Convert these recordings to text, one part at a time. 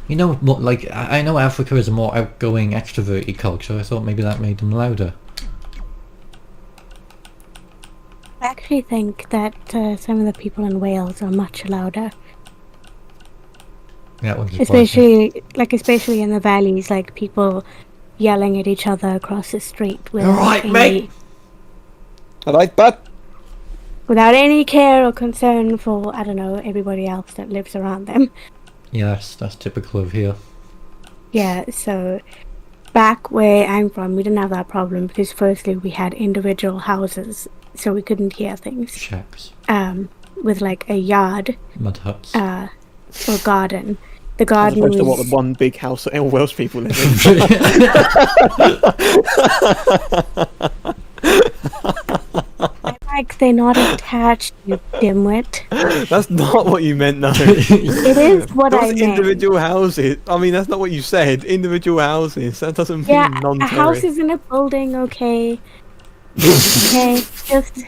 You know, like, I know Africa is a more outgoing, extroverted culture. I thought maybe that made them louder. I actually think that some of the people in Wales are much louder. That one's surprising. Especially in the valleys, like people yelling at each other across the street Alright, mate! Alright, bud. without any care or concern for, I don't know, everybody else that lives around them. Yeah, that's typical of here. Yeah, so back where I'm from, we didn't have that problem because firstly we had individual houses, so we couldn't hear things. Shacks. With like a yard, Mud huts. or garden. The As garden opposed to was... what the one big house that all Welsh people live in. Like they're not attached, you dimwit. That's not what you meant, no. It is what I meant. Individual houses. I mean, that's not what you said. Individual houses. That doesn't mean Yeah, non-terrace. a house is in a building, okay. Okay, just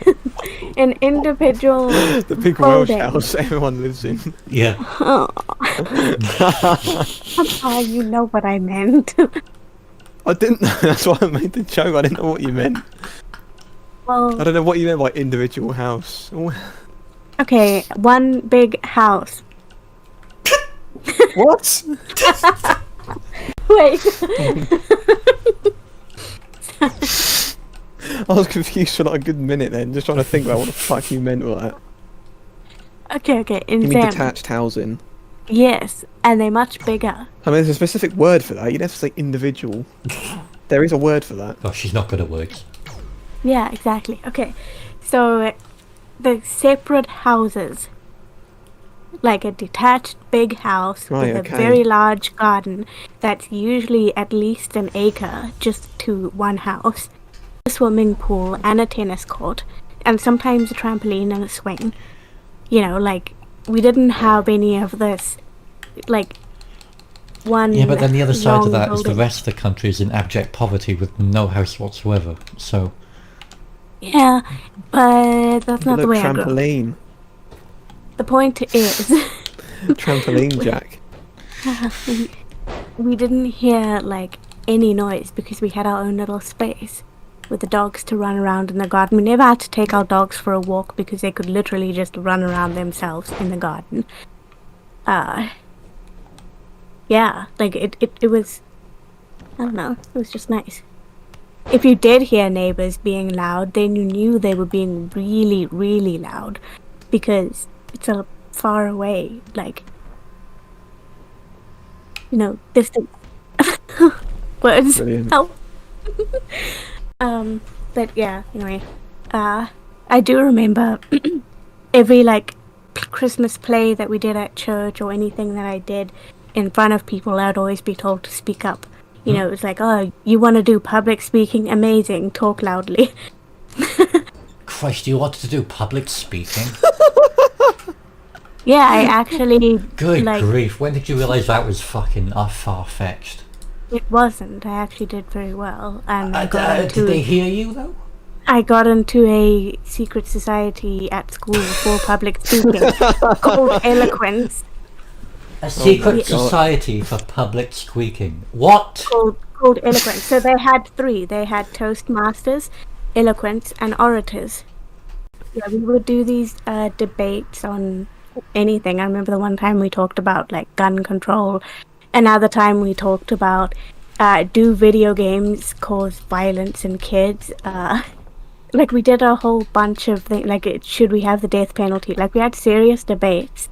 an individual The big Welsh building. house everyone lives in. Yeah. Oh. You know what I meant. I didn't know. That's why I made the joke. I didn't know what you meant. Well, I don't know what you meant by individual house. okay, one big house. What? Wait. I was confused for like a good minute then, just trying to think about what the fuck you meant with that. Okay, in You mean them. detached housing? Yes, and they're much bigger. I mean, there's a specific word for that. You'd have to say individual. There is a word for that. Oh, she's not good at words. Yeah, exactly. Okay, so the separate houses, like a detached big house Right, with okay. a very large garden that's usually at least an acre just to one house, a swimming pool and a tennis court, and sometimes a trampoline and a swing. You know, like, we didn't have any of this, like, one. Yeah, but then the other side of that is the building. rest of the country is in abject poverty with no house whatsoever. So, Yeah, but that's not the Look, way I grew up. trampoline. The point is, Trampoline jack. we didn't hear, like, any noise because we had our own little space with the dogs to run around in the garden. We never had to take our dogs for a walk because they could literally just run around themselves in the garden. Yeah, like, it was, I don't know, it was just nice. If you did hear neighbors being loud, then you knew they were being really, really loud because it's a far away, like, you know, distant. Words. Brilliant. Help. But yeah, anyway, I do remember every, like, Christmas play that we did at church or anything that I did in front of people, I'd always be told to speak up. You know, it was like, oh, you want to do public speaking? Amazing, talk loudly. Christ, you wanted to do public speaking? Yeah, I actually, Good like, grief, when did you realise that was fucking far-fetched? it wasn't. I actually did very well. And Did they hear you, though? I got into a secret society at school for public speaking called Eloquence. A secret God. society for public squeaking. What? Called Eloquence. So they had three. They had Toastmasters, Eloquence, and Orators. Yeah, we would do these debates on anything. I remember the one time we talked about, like, gun control. Another time we talked about do video games cause violence in kids. Like, we did a whole bunch of things. Like, should we have the death penalty? Like, we had serious debates.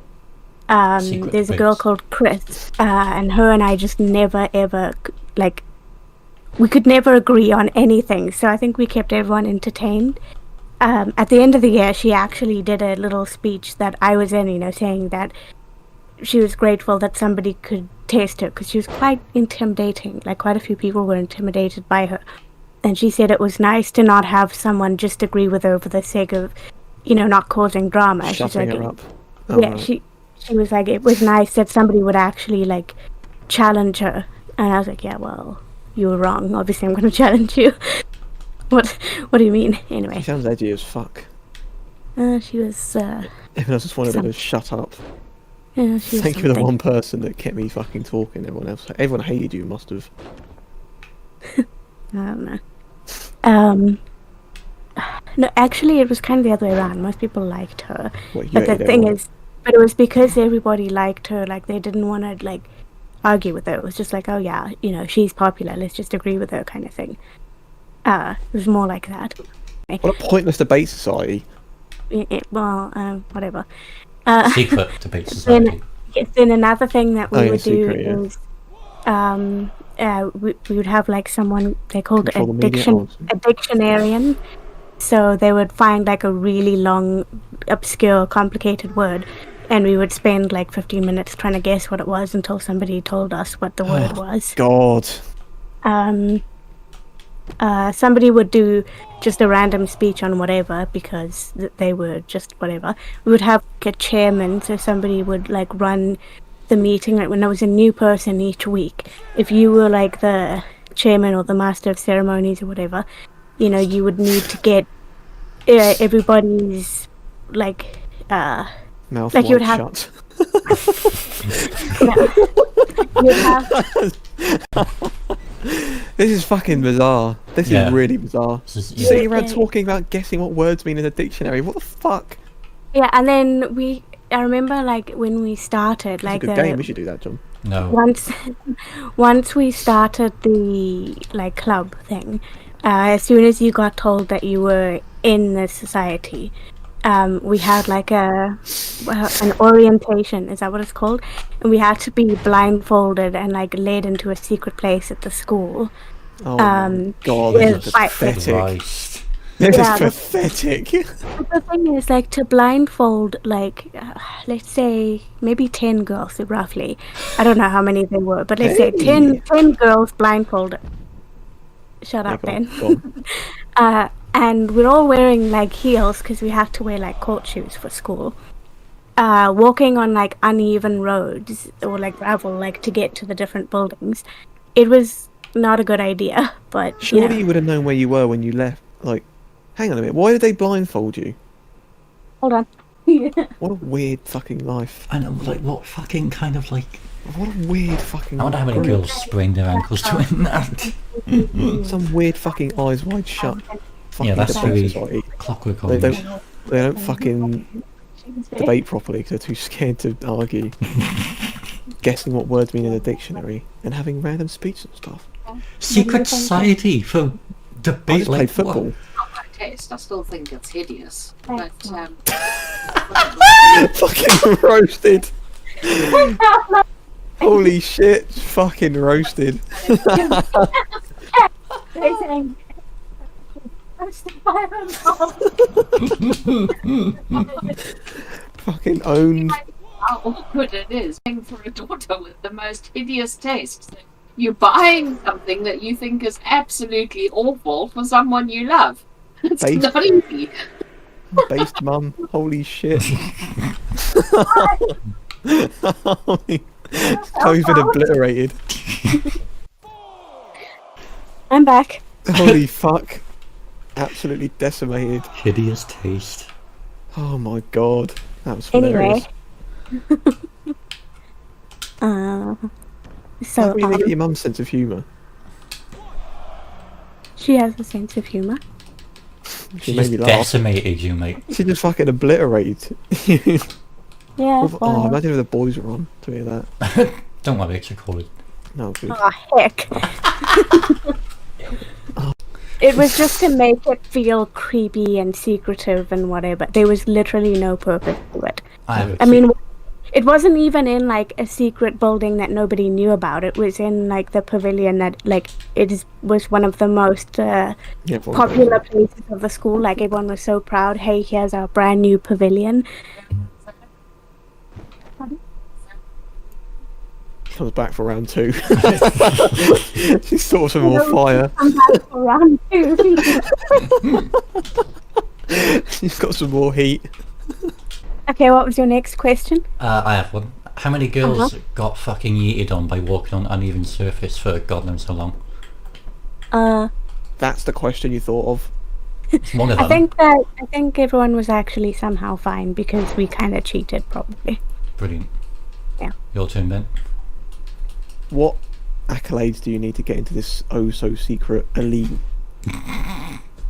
Secret There's a girl debates. called Chris, and her and I just never ever, like, we could never agree on anything, so I think we kept everyone entertained. At the end of the year, she actually did a little speech that I was in, you know, saying that she was grateful that somebody could taste her, because she was quite intimidating. Like, quite a few people were intimidated by her. And she said it was nice to not have someone just agree with her for the sake of, you know, not causing drama. Shutting her up. Yeah, right. she was like, it was nice that somebody would actually, like, challenge her. And I was like, yeah, well, you were wrong. Obviously, I'm going to challenge you. What do you mean? She Anyway, sounds edgy as fuck. she was, Everyone else just wanted her to shut up. Yeah, she's Thank you for the something. one person that kept me fucking talking. Everyone hated you. Must have. I don't know. No, actually, it was kind of the other way around. Most people liked her, What, you but the hated thing everyone? is, but it was because everybody liked her. Like they didn't want to like argue with her. It was just like, oh yeah, she's popular. Let's just agree with her, kind of thing. It was more like that. What a pointless debate society. Well, whatever. Secret debate Then, society. yes, then another thing that we Oh, yeah, would secret, do yeah. is, we would have like someone they called Control the media. Oh, a dictionarian. So they would find like a really long, obscure, complicated word, and we would spend like 15 minutes trying to guess what it was until somebody told us what the word was. God. Somebody would do just a random speech on whatever because they were just whatever. We would have a chairman, so somebody would like run the meeting. Like when there was a new person each week, if you were like the chairman or the master of ceremonies or whatever, you would need to get everybody's like Mouth like you would wide have- shut. you'd have This is fucking bizarre. This Yeah. is really bizarre. This is- Sitting yeah. around talking about guessing what words mean in a dictionary. What the fuck? yeah, and then I remember like when we started It's like a good game. We should do that, John. No. once we started the like club thing, as soon as you got told that you were in the society, we had like an orientation, is that what it's called? And we had to be blindfolded and like led into a secret place at the school. Oh my god, yeah, this is fight. pathetic. Christ. This Yeah, is but- pathetic. But the thing is, like, to blindfold, like, let's say maybe 10 girls, roughly. I don't know how many there were, but let's say 10 girls blindfolded. Shut up, Go Ben. on, go on. And we're all wearing, like, heels because we have to wear, like, court shoes for school. Walking on, like, uneven roads or, like, gravel, like, to get to the different buildings. It was not a good idea, but, Surely you would have known where you were when you left. Like, hang on a minute. Why did they blindfold you? Hold on. What a weird fucking life. I know, like, what fucking kind of, like... What a weird fucking. I wonder how many group. girls sprained their ankles doing that. Some weird fucking eyes wide shut. Fucking Yeah, that's debate very society. Clockwork They Orange. don't fucking debate properly because they're too scared to argue. Guessing what words mean in a dictionary and having random speech and stuff. Secret society for I debate, just like played football. Not my taste. I still think it's hideous. But Fucking roasted. Holy shit, fucking roasted. Fucking owned. how awkward it is for a daughter with the most hideous taste. You're buying something that you think is absolutely awful for someone you love. It's Based- not easy. Based mum. Holy shit. Chloe's been obliterated. I'm back. Holy fuck. Absolutely decimated. hideous taste. Oh my god. That was Anyway. hilarious. So How do you get your mum's sense of humour? she has a sense of humor. She She made just me laugh. decimated you, mate. She just fucking obliterated. Yeah. Oh, well, imagine if the boys were on to hear that. Don't worry, it's recorded. No, good. oh heck. It was just to make it feel creepy and secretive and whatever. There was literally no purpose to it. I mean, it wasn't even in like a secret building that nobody knew about. It was in like the pavilion that like was one of the most Yeah, everyone popular goes, places of the school. Like everyone was so proud. Hey, here's our brand new pavilion. comes back for round 2. She saw some more fire. I'm back for round 2. She's got some more heat. Okay, what was your next question? I have one. How many girls got fucking yeeted on by walking on uneven surface for God knows how long? That's the question you thought of. It's one of them. I think everyone was actually somehow fine because we kind of cheated, probably. Brilliant. Your turn, Ben. What accolades do you need to get into this oh-so-secret elite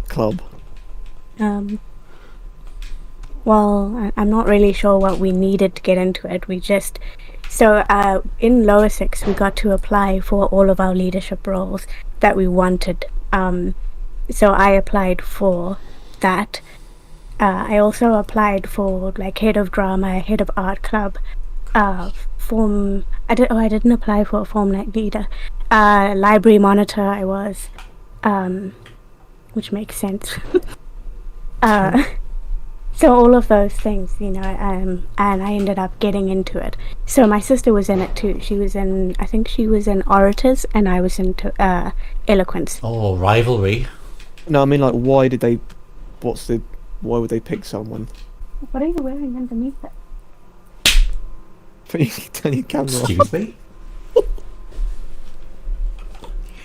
club? Well, I'm not really sure what we needed to get into it. We just... So, in lower six, we got to apply for all of our leadership roles that we wanted. So I applied for that. I also applied for, like, head of drama, head of art club, form... I didn't apply for a form like leader. Library monitor, I was. Which makes sense. So all of those things, you know, and I ended up getting into it. So my sister was in it too. I think she was in orators, and I was into eloquence. Oh, rivalry. No, I mean, like, why would they pick someone? What are you wearing underneath it? Turn your camera off. Excuse me?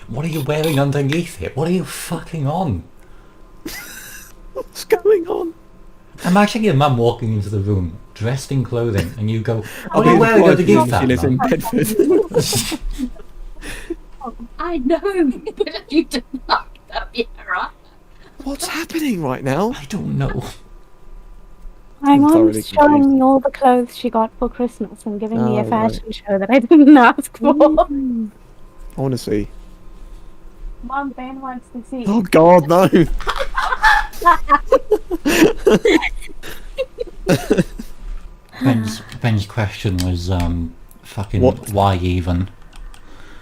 What are you wearing underneath it? What are you fucking on? What's going on? Imagine your mum walking into the room, dressed in clothing, and you go, I'll what are you wearing underneath She that, lives in Mum? Bedford. I know, but you did not know, yeah, right? What's happening right now? I don't know. My I'm thoroughly mom's showing confused. me all the clothes she got for Christmas and giving me Oh, a right. fashion show that I didn't ask for. I want to see. Mom, Ben wants to see. Oh God, no! Ben's question was, fucking, What? why even?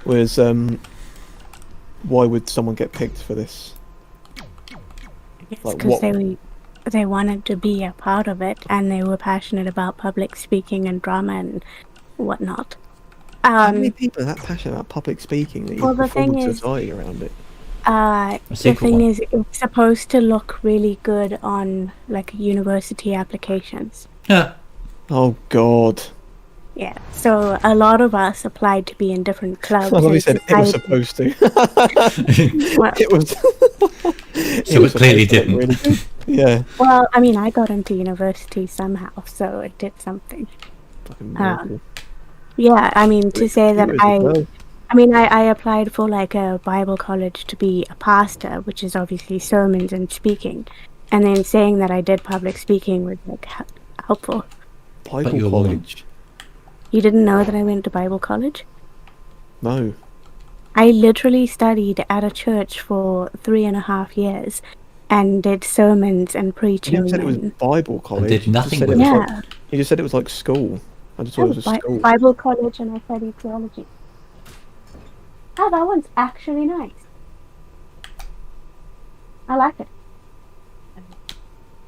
Whereas, why would someone get picked for this? It's Like, because what- they wanted to be a part of it, and they were passionate about public speaking and drama and whatnot. How many people are that passionate about public speaking that you Well, the perform thing to is- society around it? The secret thing one. is, it's supposed to look really good on like university applications. Yeah. Oh God! Yeah, so a lot of us applied to be in different clubs. I love you and said it was society- supposed to. Well, It was. So it clearly supposed to look didn't. really good. Yeah. well, I mean, I got into university somehow, so it did something. Fucking miracle. Yeah, I mean, to say that Computers as well. I applied for like a Bible college to be a pastor, which is obviously sermons and speaking, and then saying that I did public speaking was like helpful. Bible you're a woman. college. You didn't know that I went to Bible college? No. I literally studied at a church for 3.5 years and did sermons and You preaching. never said it was and- Bible college. did You just nothing said it with was it. like- yeah, You just said it was like school. I just thought it was a school. Bible college, and I studied theology. Oh, that one's actually nice. I like it.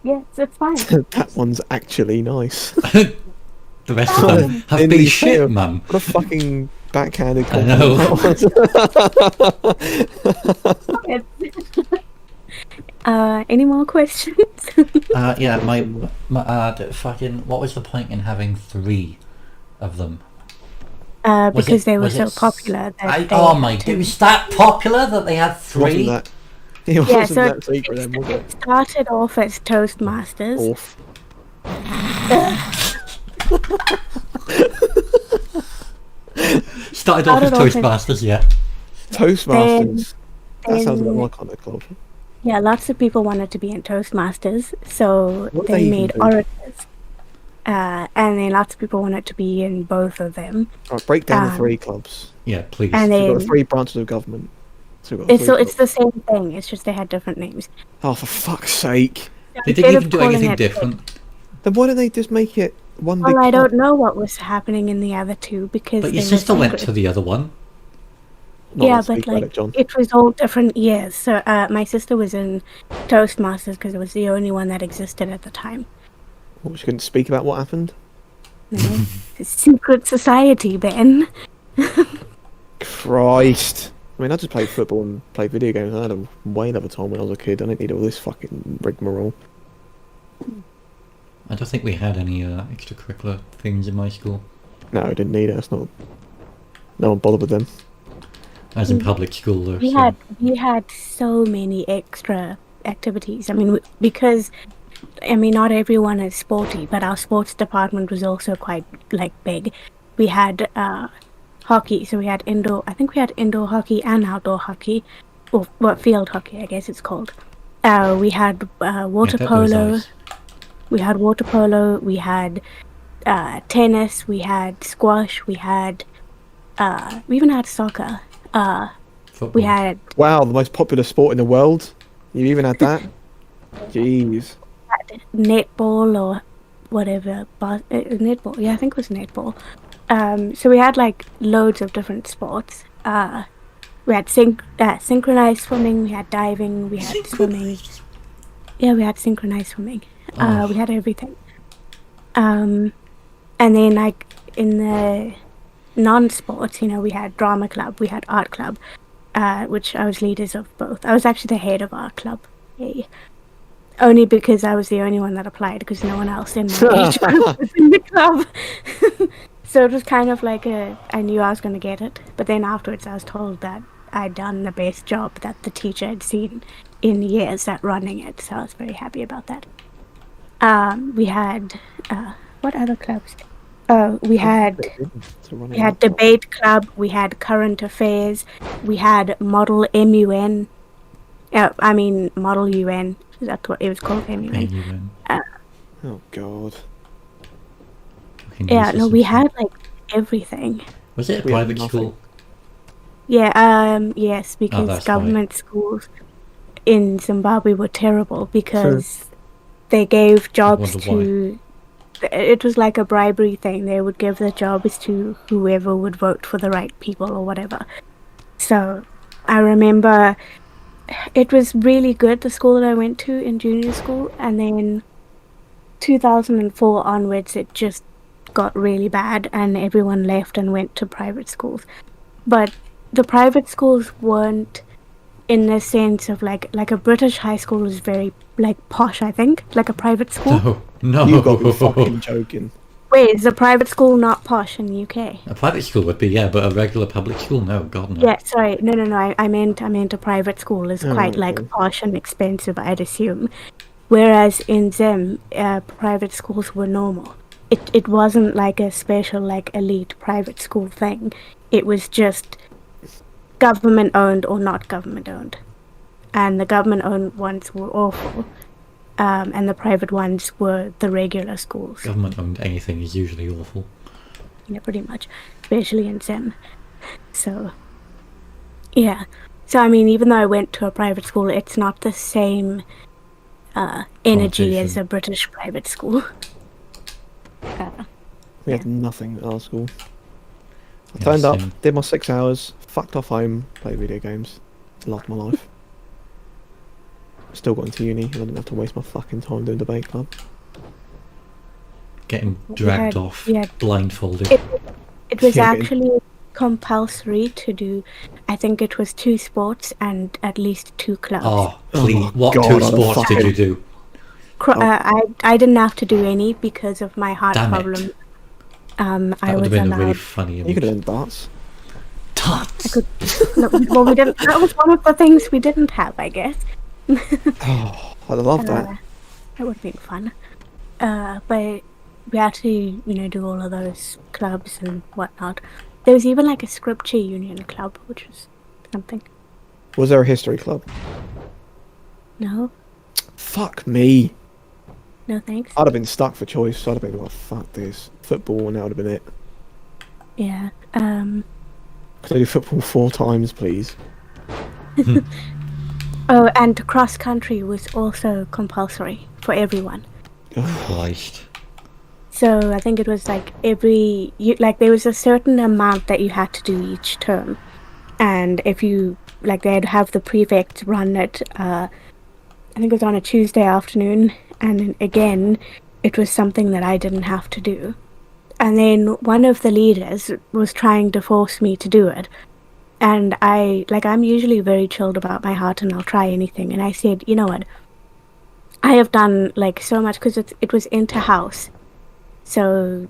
Yes, it's fine. That one's actually nice. The rest of them have In been the shit, film. Mum. What a fucking backhanded I know. Any more questions? Yeah, fucking, what was the point in having 3 of them? Was Because it- they were was so it popular. That they oh my, had to- it was that popular that they had Wasn't 3? that? It wasn't so that secret then, was it? it started off as Toastmasters. Off. Started off as Started off as- Toastmasters, yeah. Toastmasters. That sounds then- like my kind of club. Yeah, lots of people wanted to be in Toastmasters, so What do they they even made do? orators. And then lots of people wanted to be in both of them. Right, break down the Um, 3 clubs. Yeah, please. And So we've got the then 3 branches of government. So we've got it's three it's clubs. the same thing. It's just they had different names. Oh, for fuck's sake! They Instead didn't of even do calling anything it- different. Then why don't they just make it one big Well, I club? don't know what was happening in the other two because But they your were sister went secret. to the other one. Not Yeah, let's but speak about like it, John. it was all different years. So my sister was in Toastmasters because it was the only one that existed at the time. What, she couldn't speak about what happened? You know? Secret society, Ben. Christ! I mean, I just played football and played video games. I had a way another time when I was a kid. I didn't need all this fucking rigmarole. I don't think we had any extracurricular things in my school. No, I didn't need it. That's not. No one bothered with them. As in public school, though. We so- had so many extra activities. I mean, because not everyone is sporty, but our sports department was also quite like big. we had hockey. So we had indoor. I think we had indoor hockey and outdoor hockey, or field hockey, I guess it's called. We had water Yeah, that was polo. nice. We had water polo. We had tennis. We had squash. We even had soccer. Football. We had Wow, the most popular sport in the world. You even had that? Jeez. netball or whatever. Netball. Yeah, I think it was netball. So we had like loads of different sports. We had synchronized swimming. We had diving. We had swimming. Yeah, we had synchronized swimming. Oh. We had everything. And then like in the non-sports, we had drama club, we had art club, which I was leaders of both. I was actually the head of art club. Yay. Only because I was the only one that applied, because no one else in my age group was in the club. So it was kind of like I knew I was going to get it. But then afterwards I was told that I'd done the best job that the teacher had seen in years at running it. So I was very happy about that. We had, what other clubs? We had debate club, we had current affairs, we had model MUN. Model UN. That's what it was called, MUN. Oh god. Yeah, no, we had like everything. Was it a We had private nothing. school? Yeah, yes, because that's government schools in Zimbabwe were terrible because they gave jobs wonder to. It was like a bribery thing. They would give the jobs to whoever would vote for the right people or whatever. So I remember it was really good, the school that I went to in junior school, and then 2004 onwards it just got really bad and everyone left and went to private schools. But the private schools weren't in the sense of like a British high school was very like posh, I think, like a private school. No. You got me fucking joking. Wait, is a private school not posh in the UK? A private school would be, yeah, but a regular public school, no, God no. Yeah, sorry, no. I meant a private school is quite like okay. posh and expensive, I'd assume. Whereas in Zim, private schools were normal. It wasn't like a special like elite private school thing. It was just government owned or not government owned, and the government owned ones were awful, and the private ones were the regular schools. Government owned anything is usually awful. Yeah, pretty much, especially in Zim. So, yeah. So I mean, even though I went to a private school, it's not the same energy as a British private school. We had nothing at our school. I Yeah, turned up, same. did my 6 hours, fucked off home, played video games, loved my life. Still got into uni, and I didn't have to waste my fucking time doing debate club. Getting dragged had- off, we had- blindfolded. It was Yeah, actually compulsory to do. I think it was 2 sports and at least 2 clubs. Oh, Oh please, my what God, 2 I'd sports did you do? I didn't have to do any because of my heart Damn it. problem. That I would was have been really allowed. funny. You could have done darts. Tarts! No, well, we didn't. That was one of the things we didn't have, I guess. Oh, I'd love that. That would have been fun. But we had to, do all of those clubs and whatnot. There was even like a scripture union club, which was something. Was there a history club? No, Fuck me. no thanks. I'd have been stuck for choice. I'd have been like, fuck this. Football, and that would have been it. Yeah. Could I do football 4 times, please? Oh, and cross country was also compulsory for everyone. Christ. So I think it was like there was a certain amount that you had to do each term, and if you they'd have the prefects run it. I think it was on a Tuesday afternoon, and again, it was something that I didn't have to do. And then one of the leaders was trying to force me to do it, and I'm usually very chilled about my heart, and I'll try anything. And I said, you know what? I have done so much because it was inter-house. So,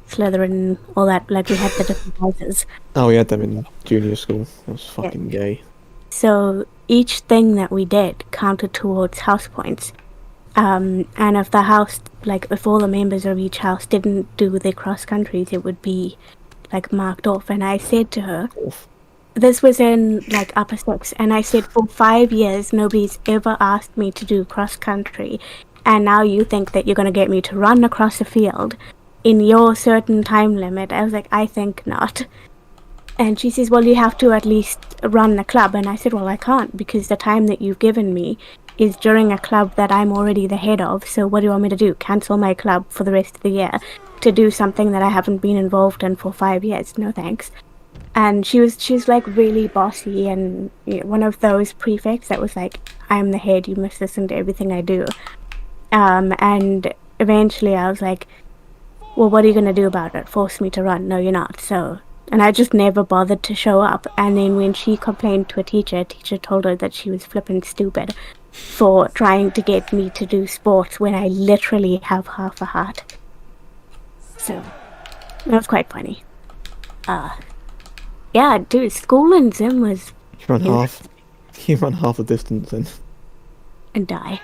Slytherin, all that, we had the different houses. Oh, we had them in junior school. That was fucking gay. So each thing that we did counted towards house points. And if the house, like, if all the members of each house didn't do their cross countries, it would be, like, marked off. And I said to her, this was in, like, upper six, and I said, for 5 years, nobody's ever asked me to do cross country, and now you think that you're going to get me to run across a field in your certain time limit. I was like, I think not. And she says, well, you have to at least run the club. And I said, well, I can't, because the time that you've given me is during a club that I'm already the head of. So what do you want me to do? Cancel my club for the rest of the year to do something that I haven't been involved in for 5 years? No thanks. And she was like really bossy, and one of those prefects that was like, I'm the head, you must listen to everything I do. And eventually I was like, well, what are you going to do about it? Force me to run? No, you're not. So, and I just never bothered to show up. And then when she complained to a teacher told her that she was flippin' stupid for trying to get me to do sports when I literally have half a heart. So, that was quite funny. Yeah, dude, school in Zim was... You run half the distance then. And die.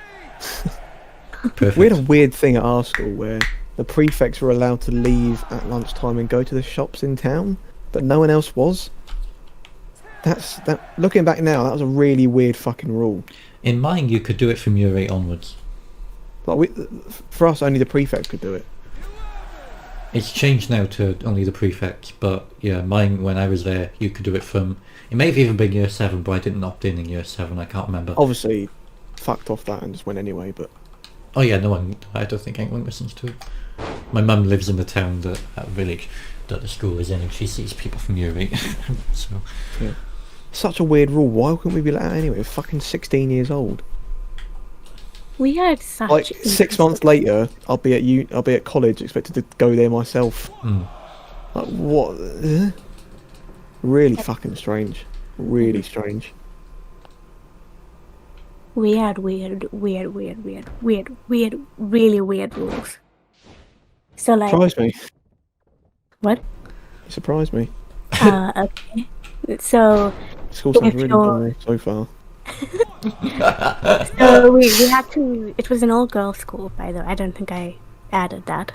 Perfect. We had a weird thing at our school where the prefects were allowed to leave at lunchtime and go to the shops in town, but no one else was. Looking back now, that was a really weird fucking rule. In mine, you could do it from year 8 onwards. Like for us, only the prefects could do it. It's changed now to only the prefects, but yeah, mine, when I was there, you could do it from... It may have even been year 7, but I didn't opt in year 7, I can't remember. Obviously, fucked off that and just went anyway, but... Oh yeah, no one... I don't think anyone listens to it. My mum lives in the town, that village that the school is in, and she sees people from year 8. So... Yeah. Such a weird rule, why couldn't we be like that anyway? We're fucking 16 years old. We had such... Like, 6 months later, I'll be at college, expected to go there myself. Like, what? Really fucking strange. Really strange. We had weird, really weird rules. So, like... Surprised me. What? You surprised me. Okay. So... School sounds really boring so far. So we had to... It was an all-girls school, by the way. I don't think I added that.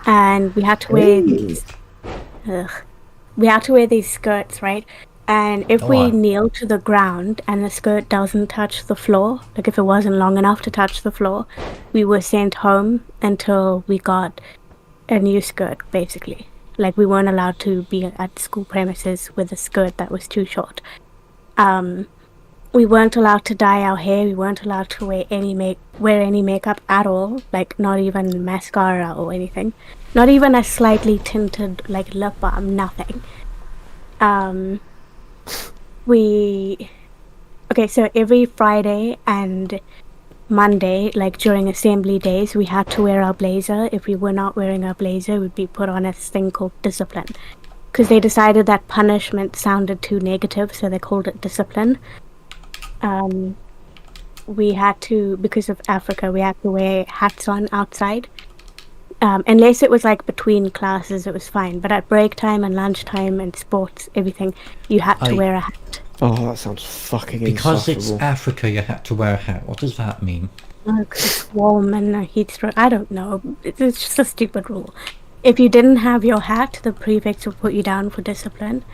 And we had to wear these... We had to wear these skirts, right? And if we kneel to the ground and the skirt doesn't touch the floor, like if it wasn't long enough to touch the floor, we were sent home until we got a new skirt, basically. Like, we weren't allowed to be at school premises with a skirt that was too short. We weren't allowed to dye our hair. We weren't allowed to wear any makeup at all. Like, not even mascara or anything. Not even a slightly tinted, like, lip balm. Nothing. Okay, so every Friday and Monday, like during assembly days, we had to wear our blazer. If we were not wearing our blazer, we'd be put on a thing called discipline. Because they decided that punishment sounded too negative, so they called it discipline. We had to, because of Africa, we had to wear hats on outside. Unless it was like between classes, it was fine. But at break time and lunchtime and sports, everything, you had to wear a hat. Oh, that sounds fucking Because insufferable. it's Africa, you had to wear a hat. What does that mean? Because it's warm and heat stroke. I don't know. It's just a stupid rule. If you didn't have your hat, the prefects would put you down for discipline.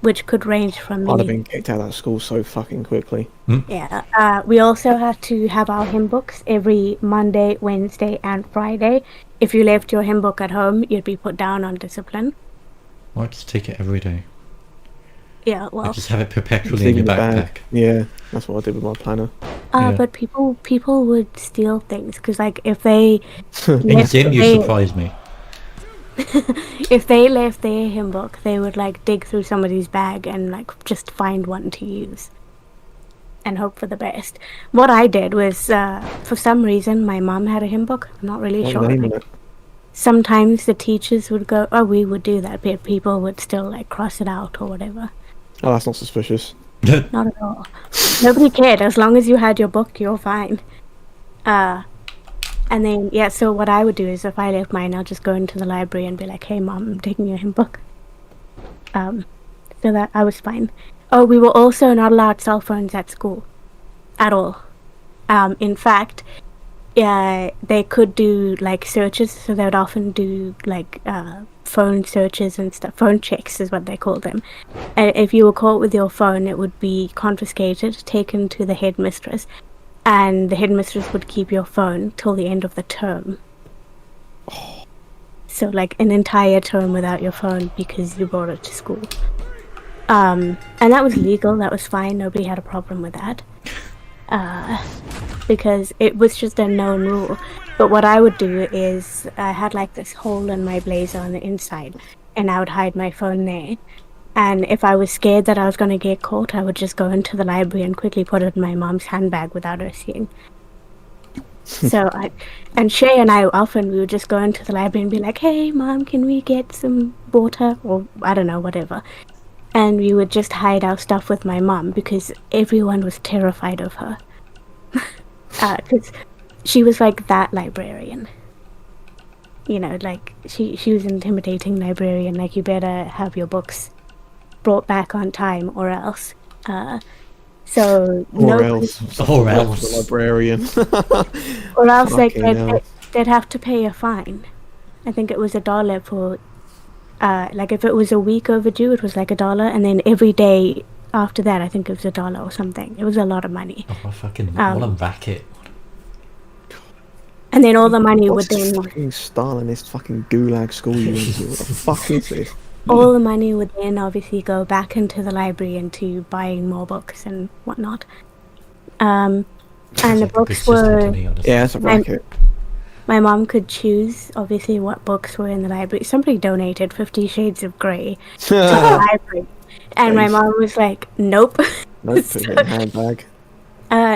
Which could range from... I'd have been kicked out of that school so fucking quickly. Yeah. We also had to have our hymn books every Monday, Wednesday, and Friday. If you left your hymn book at home, you'd be put down on discipline. Why just take it every day? Yeah, well... I just have it perpetually in your backpack. Yeah, that's what I did with my planner. But people would steal things, because, like, if they... In Zim, you surprised me. If they left their hymn book, they would, like, dig through somebody's bag and, like, just find one to use. And hope for the best. What I did was, for some reason, my mom had a hymn book. I'm not really sure. Like, sometimes the teachers would go, oh, we would do that, but people would still, like, cross it out or whatever. Oh, that's not suspicious. Not at all. Nobody cared. As long as you had your book, you're fine. And then, yeah, so what I would do is if I left mine, I'll just go into the library and be like, hey, Mom, I'm taking your hymn book. So that I was fine. Oh, we were also not allowed cell phones at school. At all. In fact, yeah, they could do like searches, so they would often do like phone searches and stuff. Phone checks is what they call them. And if you were caught with your phone, it would be confiscated, taken to the headmistress, and the headmistress would keep your phone till the end of the term. So like an entire term without your phone because you brought it to school. And that was legal. That was fine. Nobody had a problem with that. Because it was just a known rule. But what I would do is I had like this hole in my blazer on the inside, and I would hide my phone there. And if I was scared that I was going to get caught, I would just go into the library and quickly put it in my mom's handbag without her seeing. And Shay and I often, we would just go into the library and be like, hey mom, can we get some water? Or I don't know, whatever. And we would just hide our stuff with my mom because everyone was terrified of her. Because she was like that librarian. You know, like she was an intimidating librarian. Like, you better have your books brought back on time or else. So Or no, else. Or else. The librarian. or else like Fucking hell. they'd have to pay a fine. I think it was $1 for. Like if it was a week overdue, it was like $1, and then every day after that, I think it was $1 or something. It was a lot of money. Oh, what a racket. And then all the money would What's this then, fucking Stalinist fucking gulag school you went to? What the fuck is this? all the money would then obviously go back into the library into buying more books and whatnot. And the Like a good books system to were. me, honestly. Yeah, that's a racket. My mom could choose, obviously, what books were in the library. Somebody donated 50 Shades of Grey to the library. And my Nice. mom was like, nope. Nope, put it in a handbag.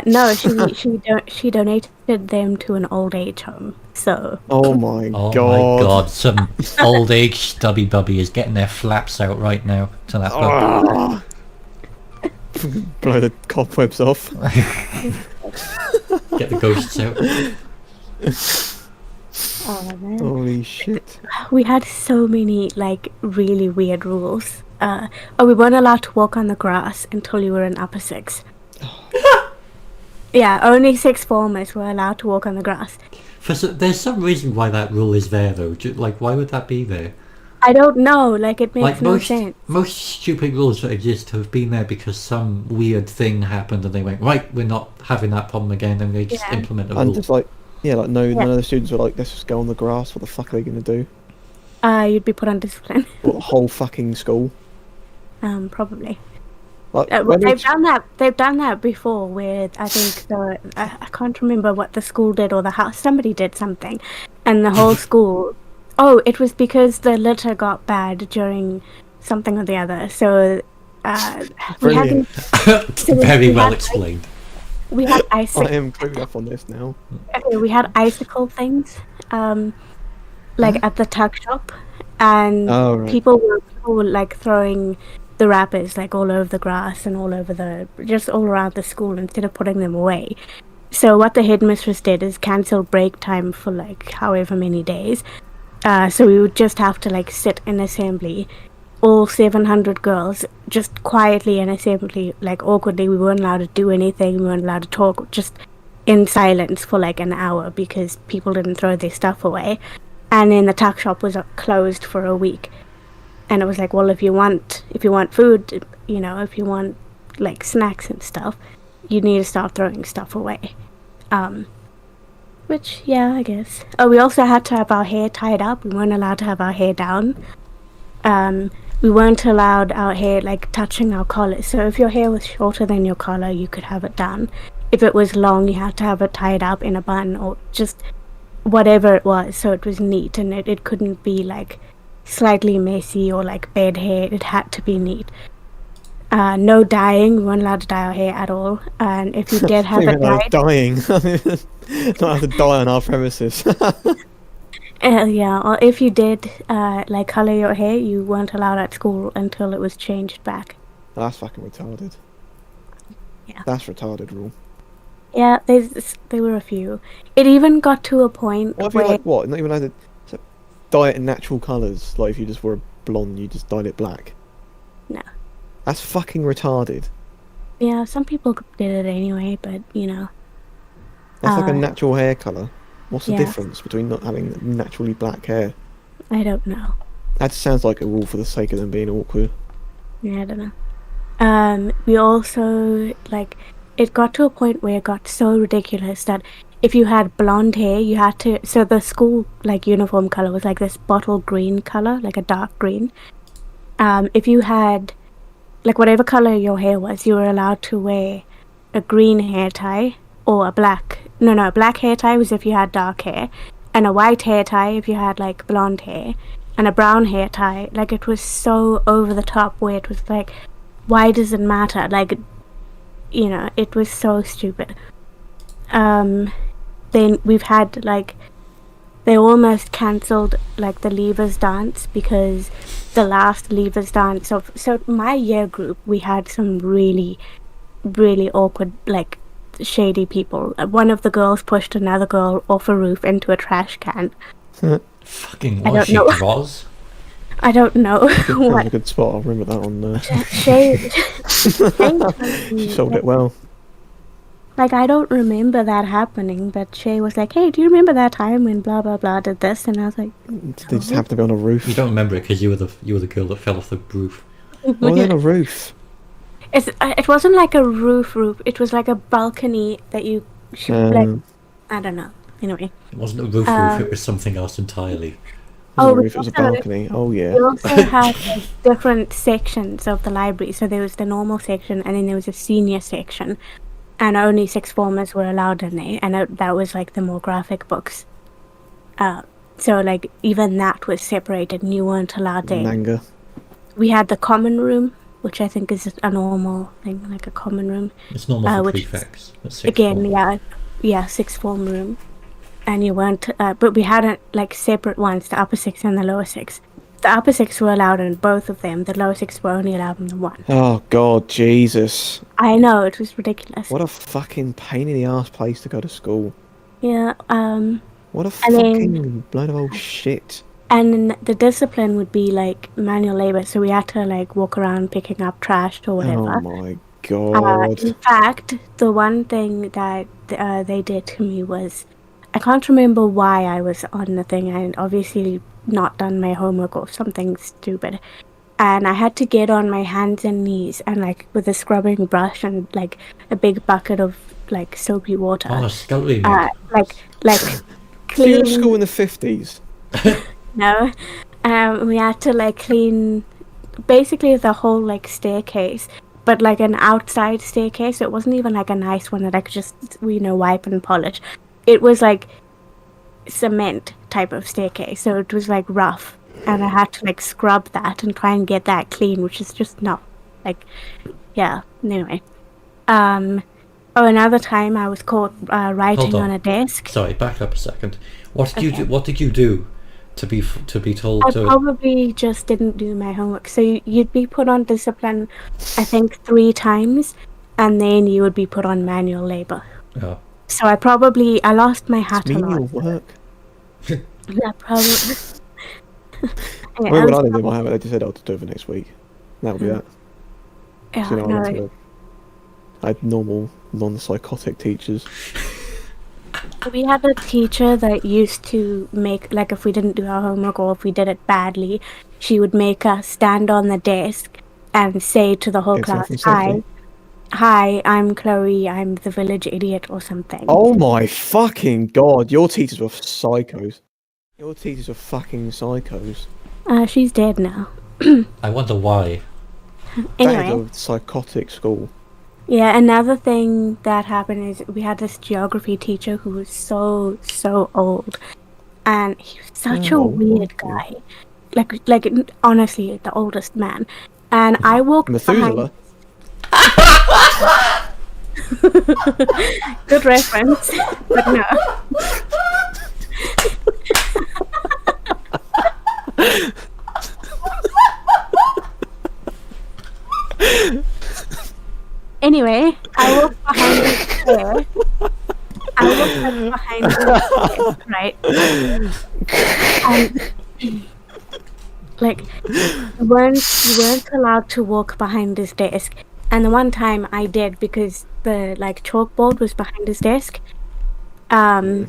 No, she donated them to an old age home. So, Oh my Oh god. my god, some old age stubby bubby is getting their flaps out right now to that book. Ah. Blow the cobwebs off. Get the ghosts out. oh man. Holy shit. We had so many, like, really weird rules. We weren't allowed to walk on the grass until you were in upper six. Yeah, only sixth formers were allowed to walk on the grass. There's some reason why that rule is there, though. Like, why would that be there? I don't know, like, it makes Like, no sense. most stupid rules that exist have been there because some weird thing happened and they went, right, we're not having that problem again, and they just Yeah. implement a And rule. just like, yeah, like none of the students were like, let's just go on the grass. What the fuck are they gonna do? You'd be put on discipline. What, the whole fucking school? Probably. Like, Well, when they've they- done that. They've done that before. With I think I can't remember what the school did or the house. Somebody did something, and the whole school. Oh, it was because the litter got bad during something or the other. So we Brilliant. hadn't. so Very we well had- explained. We had I icicle. am clued up on this now. Okay, we had icicle things, like at the tuck shop, and Oh, right. people were like throwing the wrappers like all over the grass and just all around the school instead of putting them away. So what the headmistress did is cancel break time for like however many days. So we would just have to like sit in assembly, all 700 girls, just quietly in assembly, like awkwardly. We weren't allowed to do anything. We weren't allowed to talk, just in silence for like an hour because people didn't throw their stuff away. And then the tuck shop was closed for a week. And it was like, well, if you want food, you know, if you want like snacks and stuff, you need to start throwing stuff away. Which, yeah, I guess. Oh, we also had to have our hair tied up. We weren't allowed to have our hair down. We weren't allowed our hair like touching our collar. So if your hair was shorter than your collar, you could have it down. If it was long, you had to have it tied up in a bun or just whatever it was, so it was neat and it couldn't be like slightly messy or like bed hair. It had to be neat. No dyeing. We weren't allowed to dye our hair at all. And if you did have it dyed, dying. Not have to die on our premises. yeah, or if you did like color your hair, you weren't allowed at school until it was changed back. That's fucking retarded. Yeah. That's retarded rule. Yeah, there were a few. It even got to a point What if you where like what? Not even allowed to dye it in natural colours. Like if you just were blonde, you just dyed it black. No. That's fucking retarded. yeah, some people did it anyway, but you know, That's like a natural hair colour. What's the yeah. difference between not having naturally black hair? I don't know. That sounds like a rule for the sake of them being awkward. Yeah, I don't know. We also, like, it got to a point where it got so ridiculous that if you had blonde hair, you had to, so the school, like, uniform color was like this bottle green color, like a dark green. If you had, like, whatever color your hair was, you were allowed to wear a green hair tie or a black, a black hair tie was if you had dark hair, and a white hair tie if you had, like, blonde hair, and a brown hair tie. Like, it was so over the top where it was like, why does it matter? Like, it was so stupid. Then we've had, like, they almost cancelled, like, the Leavers dance because the last Leavers dance so my year group, we had some really, really awkward, like, shady people. One of the girls pushed another girl off a roof into a trash can. Fucking I was don't she know. Roz? I don't know That was what a good spot. I remember that on. Shay She sold it well. Like, I don't remember that happening, but Shay was like, hey, do you remember that time when blah blah blah did this? And I was like, They just happened to be on a roof. You don't remember it because you were the girl that fell off the roof. Why on a roof? it wasn't like a roof, it was like a balcony that you should, like, I don't know. Anyway. It wasn't a roof, it was something else entirely. It was Oh, a roof, it was a balcony. Oh, yeah. We also had, like, different sections of the library. So there was the normal section, and then there was a senior section, and only sixth formers were allowed in there, and that was, like, the more graphic books. So, like, even that was separated, and you weren't allowed there. Manga. We had the common room, which I think is a normal thing, like a common room. It's normal for which prefects. again, sixth form room. And you weren't, but we had like separate ones, the upper six and the lower six. The upper six were allowed in both of them. The lower six were only allowed in the one. Oh, God, Jesus. I know, it was ridiculous. What a fucking pain in the ass place to go to school. Yeah, What a fucking load of old shit. and then the discipline would be like manual labor, so we had to like walk around picking up trash or whatever. Oh my God. In fact, the one thing that they did to me was, I can't remember why I was on the thing. I had obviously not done my homework or something stupid, and I had to get on my hands and knees and, like, with a scrubbing brush and like a big bucket of like soapy water. Oh, scullery. Like So you were clean. at school in the 50s? No, we had to like clean basically the whole like staircase, but like an outside staircase. It wasn't even like a nice one that I could just wipe and polish. It was like cement type of staircase, so it was like rough, and I had to like scrub that and try and get that clean, which is just not like, yeah. Anyway, another time I was caught writing Hold on. on a desk. Sorry, back up a second. What did you do? What did you do to be told I to? probably just didn't do my homework. So you'd be put on discipline, I think 3 times, and then you would be put on manual labor. Oh. So I lost my hat a Menial lot. work. Yeah, probably. Yeah, When I did my homework, they just said, I'll do it for next week. That'll be that. yeah, So, you know, no, I had normal, non-psychotic teachers. we had a teacher that used to make, like, if we didn't do our homework or if we did it badly, she would make us stand on the desk and say to the whole Get class, yourself in safety. Hi, I'm Chloe, I'm the village idiot or something. Oh my fucking God, your teachers were psychos. Your teachers were fucking psychos. She's dead now. I wonder why. Anyway. That is a psychotic school. Yeah, another thing that happened is we had this geography teacher who was so old, and he was such a Oh, weird guy. Like honestly, the oldest man. And I walked Methuselah. behind. Good reference, but no. Anyway, I walked behind his chair. Right? And like you weren't allowed to walk behind his desk. And the one time I did because the like chalkboard was behind his desk. And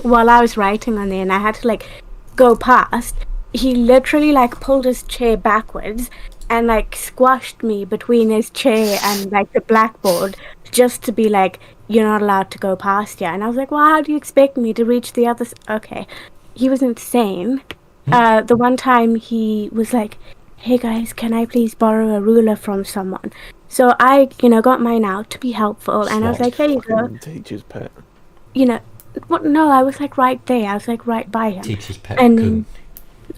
while I was writing on there and I had to like go past, he literally like pulled his chair backwards and like squashed me between his chair and like the blackboard just to be like, you're not allowed to go past here. And I was like, well, how do you expect me to reach the other okay. He was insane. The one time he was like, hey guys, can I please borrow a ruler from someone? So I, got mine out to be helpful, and I was like, here you go. Teacher's pet. What? No, I was like right there. I was like right by him. Teacher's pet. And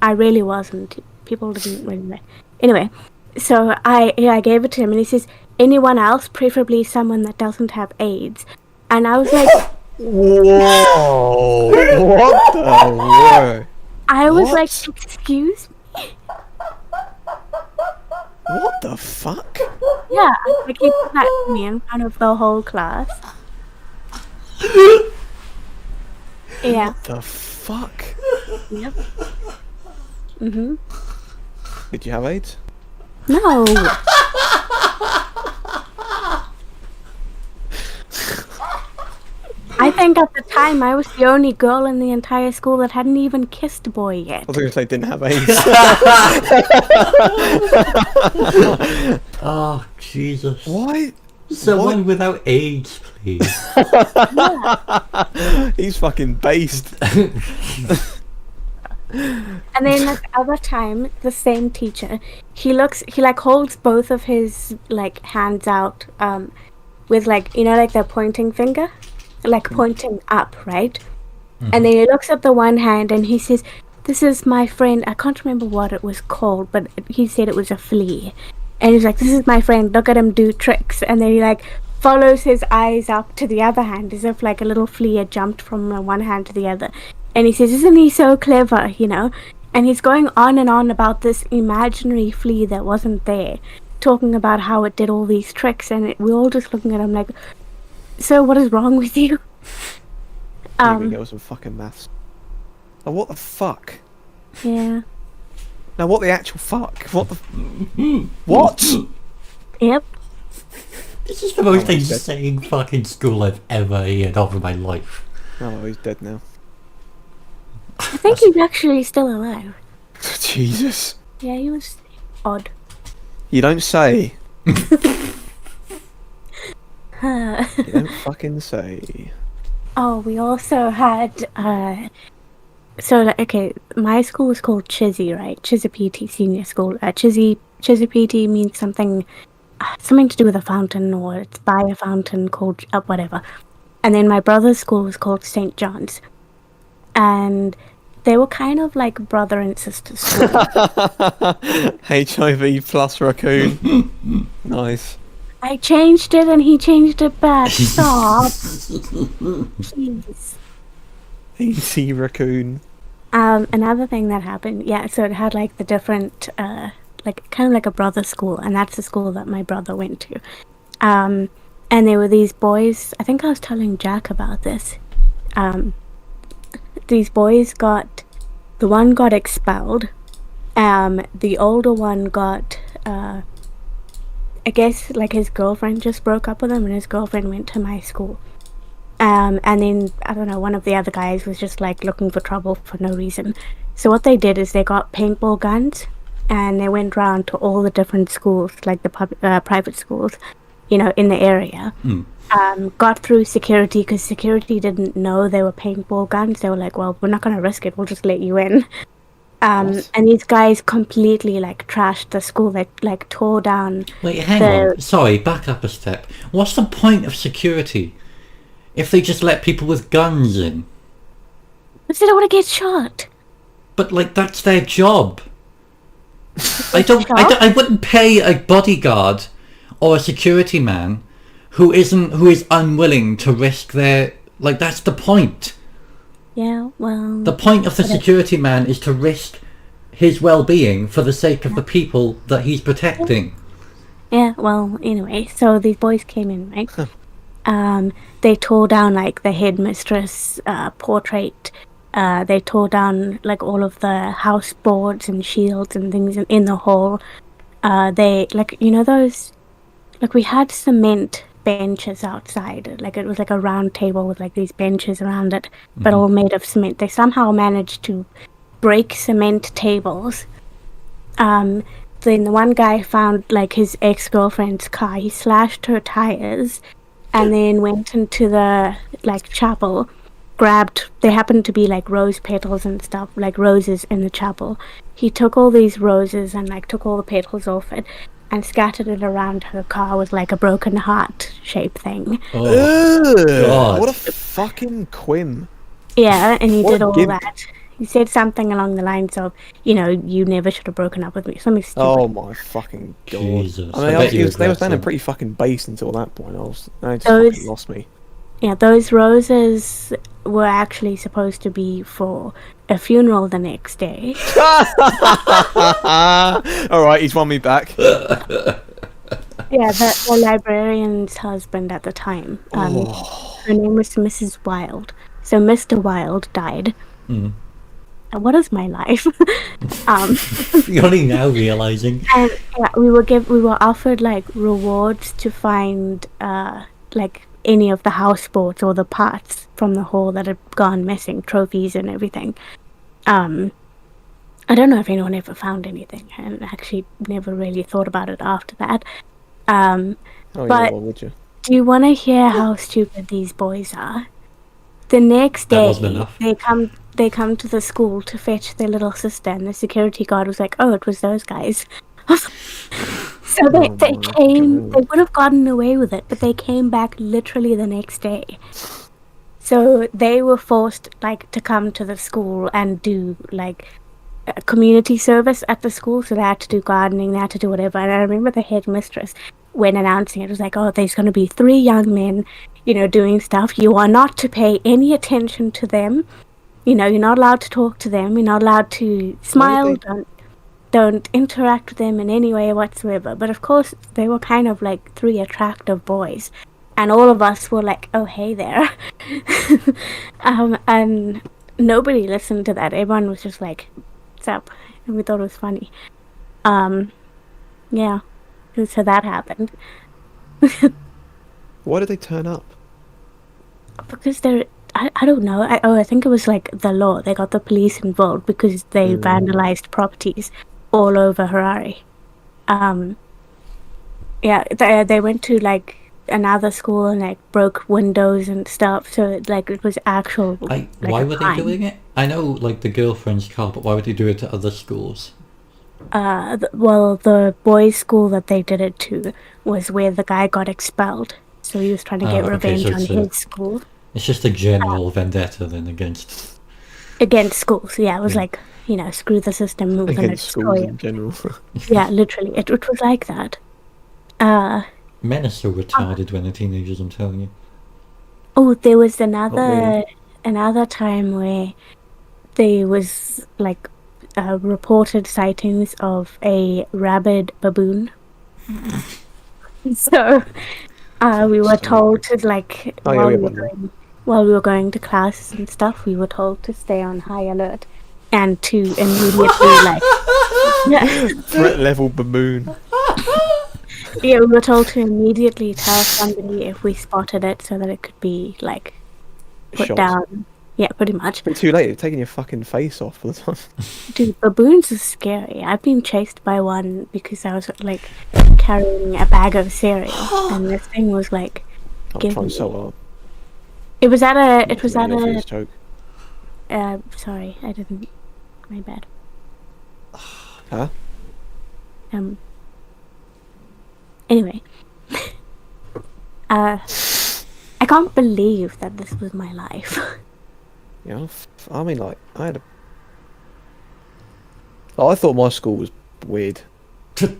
I really wasn't. People didn't really know. Anyway, so I gave it to him, and he says, anyone else, preferably someone that doesn't have AIDS. And I was like, whoa, what the word? I was like, excuse me? What the fuck? Yeah, like he did that to me in front of the whole class. Yeah. What the fuck? Yep. Mhm. Did you have AIDS? No. I think at the time I was the only girl in the entire school that hadn't even kissed a boy yet. I was going to say didn't have AIDS. Oh, Jesus. Why? Someone without AIDS, please. He's fucking based. And then like other time, the same teacher, he like holds both of his like hands out, with like like the pointing finger, like pointing up, right? Mm-hmm. And then he looks at the one hand and he says, "This is my friend." I can't remember what it was called, but he said it was a flea. And he's like, "This is my friend. Look at him do tricks." And then he like follows his eyes up to the other hand, as if like a little flea had jumped from one hand to the other. And he says, "Isn't he so clever?" And he's going on and on about this imaginary flea that wasn't there, talking about how it did all these tricks, and we're all just looking at him like, "So what is wrong with you?" Maybe there was some fucking maths. Oh, what the fuck? Yeah. Now, what the actual fuck? What the... What? Yep. This is the most insane fucking school I've ever heard of in my life. Oh, he's dead now. I think he's actually still alive. Jesus. Yeah, he was odd. You don't say. Uh, You don't fucking say. Oh, we also had, okay, my school was called Chizzy, right? Chisipiti Senior School. Chisipiti means something to do with a fountain, or it's by a fountain called, whatever. And then my brother's school was called St. John's. And they were kind of like brother and sister schools. HIV plus raccoon. Nice. I changed it and he changed it back. Stop. Jeez. AC raccoon. Another thing that happened, so it had like the different, like kind of like a brother school, and that's the school that my brother went to. And there were these boys, I think I was telling Jack about this. These boys the one got expelled. The older one got, I guess like his girlfriend just broke up with him, and his girlfriend went to my school. And then, I don't know, one of the other guys was just like looking for trouble for no reason. So what they did is they got paintball guns, and they went around to all the different schools, like the private schools, in the area. Got through security, because security didn't know they were paintball guns. They were like, well, we're not going to risk it, we'll just let you in. And these guys completely like trashed the school. They like tore down. Wait, hang on. Sorry, back up a step. What's the point of security if they just let people with guns in? Because they don't want to get shot. But like, that's their job. I wouldn't pay a bodyguard or a security man who is unwilling to risk their, like, that's the point. Yeah, well... The point of the security man is to risk his well-being for the sake of the people that he's protecting. Yeah, well, anyway, so these boys came in, right? They tore down, like, the headmistress portrait. They tore down, like, all of the house boards and shields and things in the hall. They, like, those... Like, we had cement benches outside. Like it was like a round table with like these benches around it, but all made of cement. They somehow managed to break cement tables. Then the one guy found like his ex-girlfriend's car. He slashed her tires and then went into the like chapel, there happened to be like rose petals and stuff, like roses in the chapel. He took all these roses and like took all the petals off it and scattered it around her car with like a broken heart shape thing. Oh, God. What a fucking quim. Yeah, and he What did a all gimp. that. He said something along the lines of, you never should have broken up with me. Something stupid. Oh my fucking god. Jesus. I mean, I bet you they were regret sounding it. pretty fucking base until that point. They just Those- fucking lost me. Yeah, those roses were actually supposed to be for a funeral the next day. Alright, he's won me back. Yeah, the librarian's husband at the time. Her name was Mrs. Wilde. So Mr. Wilde died. Mm. What is my life? You're only now realising. And yeah, we were offered like rewards to find like any of the houseboats or the parts from the hall that had gone missing, trophies and everything. I don't know if anyone ever found anything, and actually never really thought about it after that. Oh yeah, But- why would you? Do you want to hear how stupid these boys are? The next That day, wasn't enough. they come to the school to fetch their little sister, and the security guard was like, "Oh, it was those guys." So they my came. God. They would have gotten away with it, but they came back literally the next day. So they were forced like to come to the school and do like a community service at the school. So they had to do gardening, they had to do whatever. And I remember the headmistress, when announcing it, was like, "Oh, there's going to be 3 young men, doing stuff. You are not to pay any attention to them. You're not allowed to talk to them. You're not allowed to smile. Don't interact with them in any way whatsoever." But of course, they were kind of like 3 attractive boys, and all of us were like, "Oh, hey there," and nobody listened to that. Everyone was just like, "What's up?" And we thought it was funny. Yeah. So that happened. Why did they turn up? Because I don't know. I think it was like the law. They got the police involved because they vandalized properties all over Harare. Yeah, they went to like another school and like broke windows and stuff. So like it was actual. Why a were crime. they doing it? I know, like, the girlfriend's car, but why would they do it to other schools? Well, the boys' school that they did it to was where the guy got expelled. So he was trying to get okay, revenge so on it's a- his school. It's just a general vendetta then against... Against schools, yeah. It was like, screw the system, we're going to Against destroy schools it. in general. Yeah, literally. It was like that. Men are so retarded when they're teenagers, I'm telling you. Oh, there was me. another time where there was like reported sightings of a rabid baboon. So we were told to like Oh, yeah, while we we have were one going, while we were going to classes and stuff, we were told to stay on high alert and to immediately like yeah. Threat level baboon. Yeah, we were told to immediately tell somebody if we spotted it so that it could be like put Shot. down. Yeah, pretty much. But too late. You're taking your fucking face off for the time. Dude, baboons are scary. I've been chased by one because I was like carrying a bag of cereal, and this thing was like I'm giving trying me. so hard. It was at a. It Not was to at make a. this joke. Sorry, I didn't. My bad. Huh? Anyway. I can't believe that this was my life. Yeah, I mean, like, I had a... Oh, I thought my school was weird. This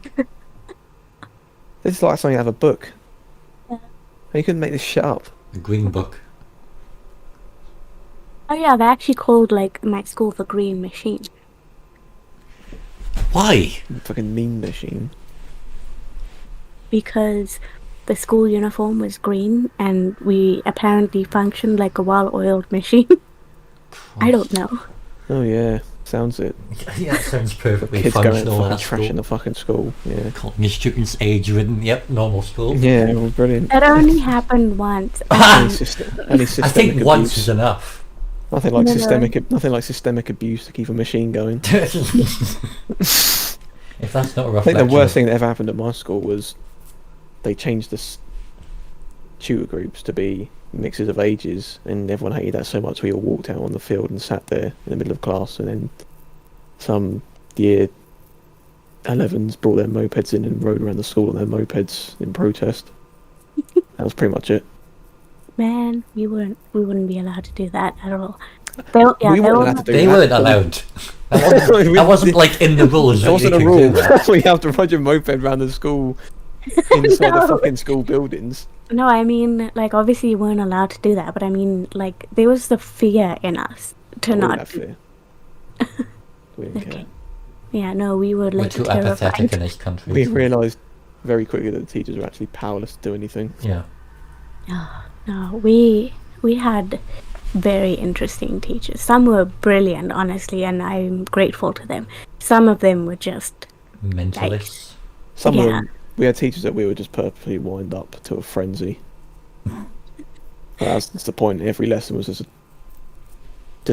is like something out of a book. Yeah. You couldn't make this shit up. The Green Book. Oh yeah, they actually called like my school the Green Machine. Why? Fucking meme machine. Because the school uniform was green and we apparently functioned like a well-oiled machine. I don't know. Oh yeah. Sounds it. Yeah, it sounds perfectly Kids going functional fucking at trash in school. the fucking school. Yeah. Calling your students age-ridden. Yep, normal school. Yeah, it was brilliant. It only happened once. Any systemic I think abuse. once is enough. Nothing like No. nothing like systemic abuse to keep a machine going. If that's not a I think the reflection worst of- thing that ever happened at my school was they changed the tutor groups to be mixes of ages, and everyone hated that so much we all walked out on the field and sat there in the middle of class, and then some year 11s brought their mopeds in and rode around the school on their mopeds in protest. That was pretty much it. Man, we wouldn't be allowed to do that at all. We weren't allowed to do They that. weren't allowed. That wasn't like in the rules. It that wasn't you a could do rule. that. We have to ride your moped around the school inside the No. fucking school buildings. No, I mean, like, obviously you weren't allowed to do that, but I mean, like, there was the fear in us to I wouldn't not. have fear. We didn't care. Okay. Yeah, no, we were We're like too apathetic terrified. in this country. We realised very quickly that the teachers were actually powerless to do anything. Yeah. No, we had very interesting teachers. Some were brilliant, honestly, and I'm grateful to them. Some of them were just Mentalists. Some of Yeah. them, we had teachers that we would just purposely wind up to a frenzy. That's the point. Every lesson was just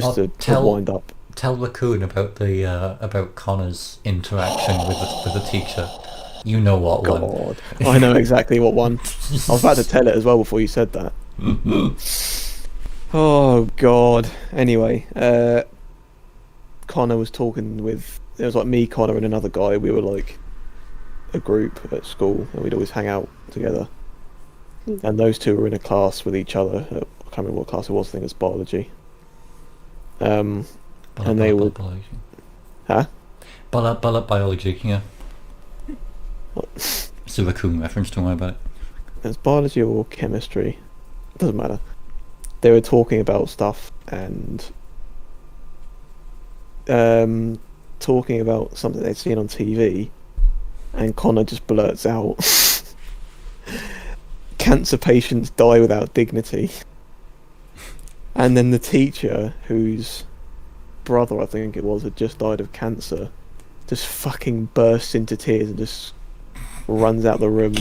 Oh, to tell- wind up. Tell Raccoon about the about Connor's interaction with the teacher. You know what one. God, I know exactly what one. I was about to tell it as well before you said that. Oh God. Anyway, Connor was talking with. It was like me, Connor, and another guy. We were like a group at school, and we'd always hang out together. And those two were in a class with each other. I can't remember what class it was. I think it was biology. And they were- Biology. Huh? Biology, yeah. It's a Raccoon reference, don't worry about it. It was biology or chemistry. It doesn't matter. They were talking about stuff and talking about something they'd seen on TV, and Connor just blurts out, "Cancer patients die without dignity." And then the teacher, whose brother I think it was had just died of cancer, just fucking bursts into tears and just runs out the room.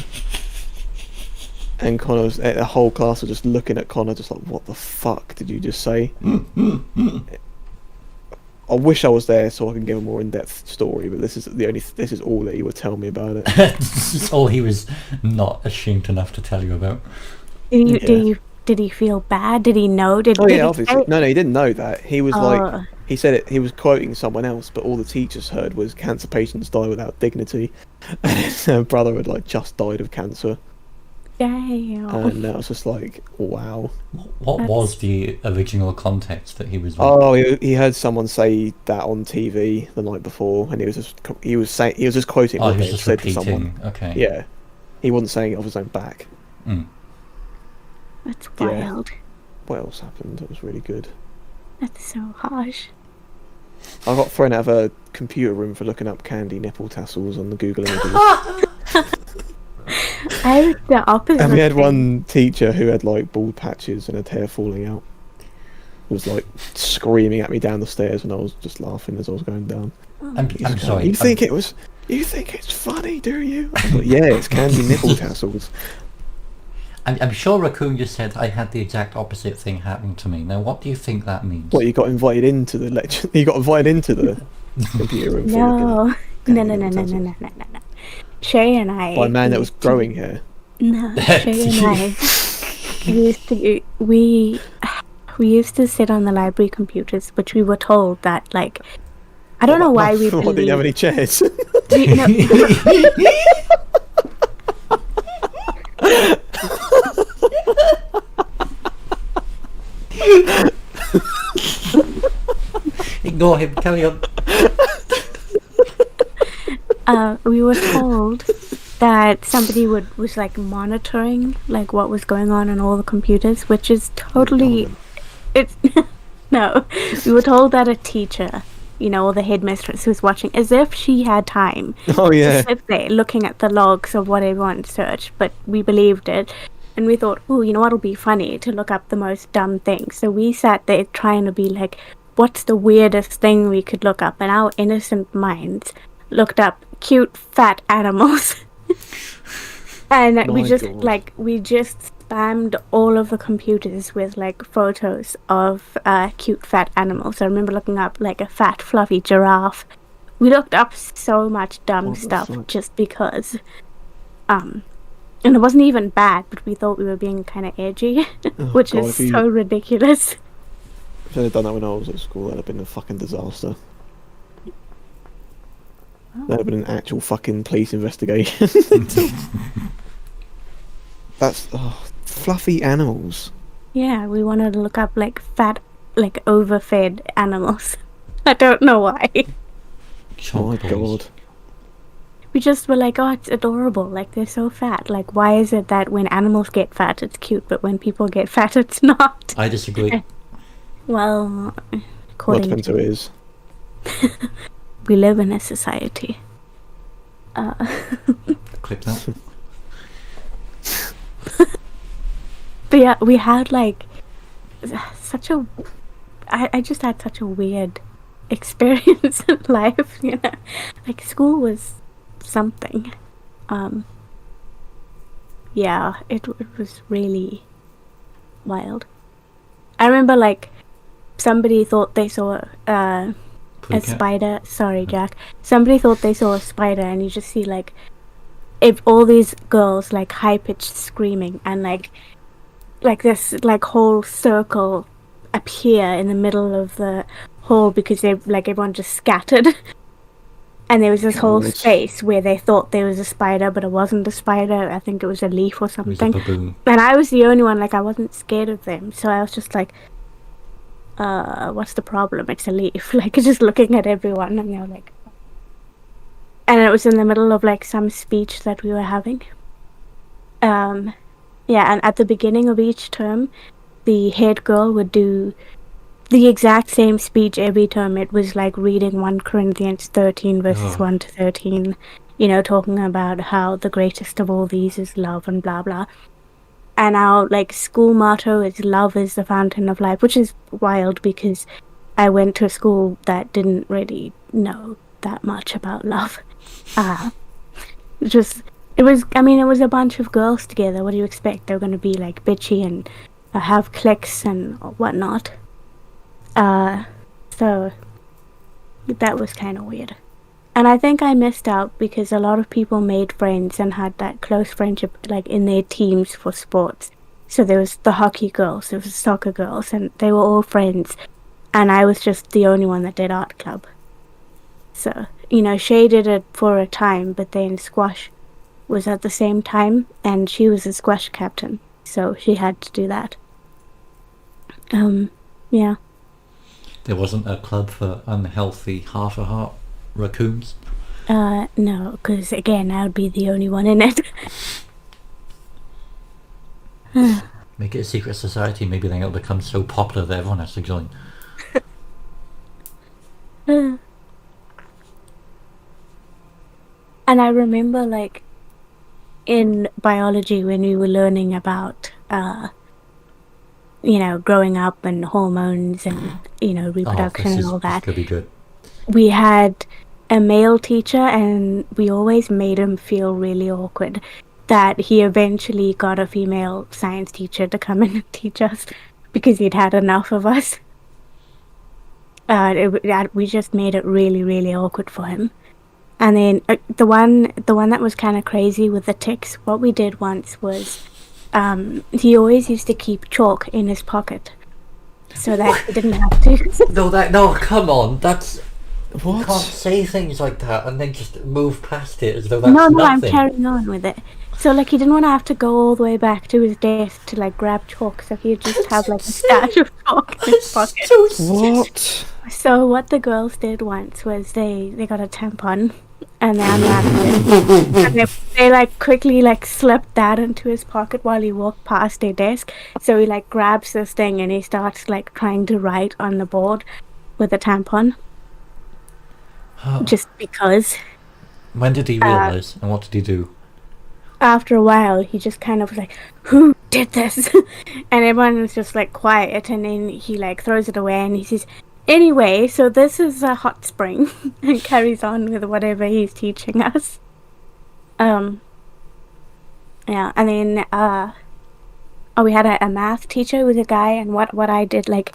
And Connor's, the whole class was just looking at Connor, just like, "What the fuck did you just say?" I wish I was there so I can give a more in-depth story, but this is all that he would tell me about it. This is all he was not ashamed enough to tell you about. Did he feel bad? Did he know? Did Oh did yeah, he obviously. say- No, he didn't know that. He was Oh. like, he said it. He was quoting someone else, but all the teachers heard was "Cancer patients die without dignity," and his brother had like just died of cancer, Damn. and that was just like, wow. What That's- was the original context that he was? Oh, he heard someone say that on TV the night before, and he was just quoting Oh, what he they was had just said to someone. repeating. Okay. Yeah, he wasn't saying it off his own back. Mm. That's Yeah. wild. What else happened? It was really good. That's so harsh. I got thrown out of a computer room for looking up candy nipple tassels on the Google images. I was the opposite. And we had thing. one teacher who had like bald patches and had hair falling out. Was like screaming at me down the stairs, and I was just laughing as I was going down. I'm He was sorry. going, You think it's funny, do you? I was like, yeah, it's candy nipple tassels. I'm sure Raccoon just said I had the exact opposite thing happen to me. Now, what do you think that means? What, you got invited into the lecture? You got invited into the computer room for looking No. at No, candy no, no, nipple no, no, tassels? no, no, no. Shay and I. By a man that was used to- growing hair. No, Shay and I we used to sit on the library computers, which we were told that like I don't know why we What, didn't you have any believed. chairs? No, Ignore him. Carry on. we were told that somebody was like monitoring like what was going on all the computers, which is totally it's no. We were told that a teacher, or the headmistress was watching as if she had time Oh yeah. to sit there looking at the logs of what everyone searched, but we believed it. And we thought, oh, what'll be funny to look up the most dumb thing. So we sat there trying to be like, what's the weirdest thing we could look up, and our innocent minds looked up cute fat animals. And we My just God. we just spammed all of the computers with like photos of cute fat animals. I remember looking up like a fat fluffy giraffe. We looked up so much dumb What the stuff fuck? just because. And it wasn't even bad, but we thought we were being kind of edgy, Oh, which God, is if so ridiculous. If I'd done that when I was at school, that'd have been a fucking disaster. That'd have been an actual fucking police investigation. That's fluffy animals. Yeah, we wanted to look up like fat, like overfed animals. I don't know why. Chalk My boys. God. We just were like, oh, it's adorable. Like, they're so fat. Like, why is it that when animals get fat, it's cute, but when people get fat, it's not? I disagree. Well, Well, according depends who to... it is. We live in a society. Clip that. But yeah, we had like such a... I just had such a weird experience in life, you know? Like, school was something. Yeah, it was really wild. I remember like somebody thought they saw a Pretty cat. spider. Sorry, Jack. Somebody thought they saw a spider, and you just see like if all these girls like high pitched screaming, and like this like whole circle appear in the middle of the hall because they like everyone just scattered. And there was this whole God. space where they thought there was a spider, but it wasn't a spider. I think it was a leaf or It was a something. baboon. And I was the only one, like, I wasn't scared of them. So I was just like, what's the problem? It's a leaf. Like, just looking at everyone, and they were like... And it was in the middle of, like, some speech that we were having. Yeah, and at the beginning of each term, the head girl would do the exact same speech every term. It was like reading 1 Corinthians 13 verses Oh. 1 to 13, you know, talking about how the greatest of all these is love and blah blah. And our like school motto is love is the fountain of life, which is wild because I went to a school that didn't really know that much about love. It was a bunch of girls together. What do you expect? They're going to be like bitchy and have cliques and whatnot. So that was kind of weird. And I think I missed out because a lot of people made friends and had that close friendship like in their teams for sports. So there was the hockey girls, there was the soccer girls, and they were all friends. And I was just the only one that did art club. So, you know, Shay did it for a time, but then squash was at the same time, and she was a squash captain. So she had to do that. Yeah. There wasn't a club for unhealthy half-a-heart raccoons. No, because again, I would be the only one in it. Make it a secret society. Maybe then it'll become so popular that everyone has to join. And I remember, like, in biology when we were learning about, you know, growing up and hormones and, you know, reproduction and all This that, could be good. we had a male teacher and we always made him feel really awkward that he eventually got a female science teacher to come in and teach us because he'd had enough of us. We just made it really, really awkward for him. And then the one that was kind of crazy with the ticks, what we did once was he always used to keep chalk in his pocket so that he didn't have to. No, come on. That's... You What? can't say things like that and then just move past it as though that's No, I'm nothing. carrying on with it. So, like, he didn't want to have to go all the way back to his desk to, like, grab chalk, so he'd just have, like, a stash of chalk in his pocket. What? So what the girls did once was they got a tampon and they unwrapped it. And they like quickly like slipped that into his pocket while he walked past their desk. So he like grabs this thing and he starts like trying to write on the board with a tampon. Just because. When did he realise and what did he do? After a while, he just kind of was like, who did this? And everyone was just like quiet, and then he like throws it away and he says, Anyway, so this is a hot spring and carries on with whatever he's teaching us. Yeah, and then we had a math teacher with a guy, and what I did, like,